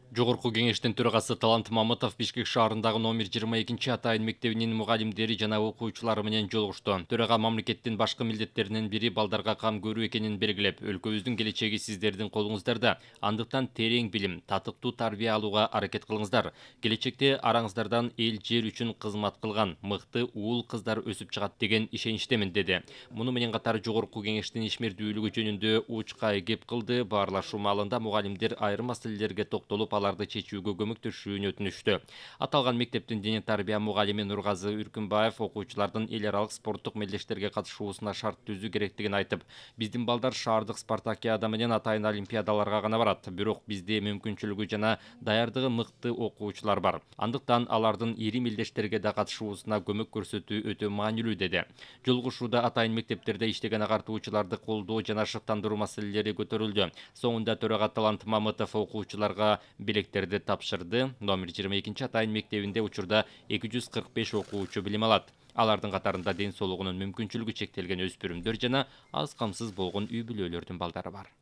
Жогорку кеңештин төрагасы Талант Мамытов Бишкек шаарындагы номер 22 атайын мектебинин мугалимдери жана окуучулары менен жолугушту. Төрага мамлекеттин башкы милдеттеринин бири балдарга кам көрүү экенин белгилеп, өлкөбүздүн келечеги сиздердин колуңуздарда. Андыктан терең билим, татыктуу тарбия алууга аракет кылыңыздар. Келечекте араңыздардан эл жер үчүн кызмат кылган мыкты уул кыздар өсүп чыгат деген ишеничтемин деди. Муну менен катар жогорку кеңештин ишмердүүлүгү жөнүндө учка кеп кылды. Баарлашуу маалында мугалимдер айрым маселелерге токтолуп аларды чечүүгө көмөктөшүүнү өтүнүштү. Аталган мектептин дене тарбия мугалими Нургазы Үркүнбаев окуучулардын эл аралык спорттук мелдештерге катышуусуна шарт түзүү керектигин айтып, биздин балдар шаардык спартакиада менен атайын олимпиадаларга гана барат, бирок бизде мүмкүнчүлүгү жана даярдыгы мыкты окуучулар бар. Андыктан алардын ири мелдештерге да катышуусуна көмөк көрсөтүү өтө маанилүү деди. Жолугушууда атайын мектептерде иштеген агартуучуларды колдоо жана шыктандыруу маселелери көтөрүлдү. Соңунда төрага Талант Мамытов окуучуларга билектерди тапшырды. Номер 22 атайын мектебинде учурда 245 окуучу билим алат. Алардын катарында ден соолугунун мүмкүнчүлүгү чектелген өспүрүмдөр жана аз камсыз болгон үй бүлөлөрдүн балдары бар.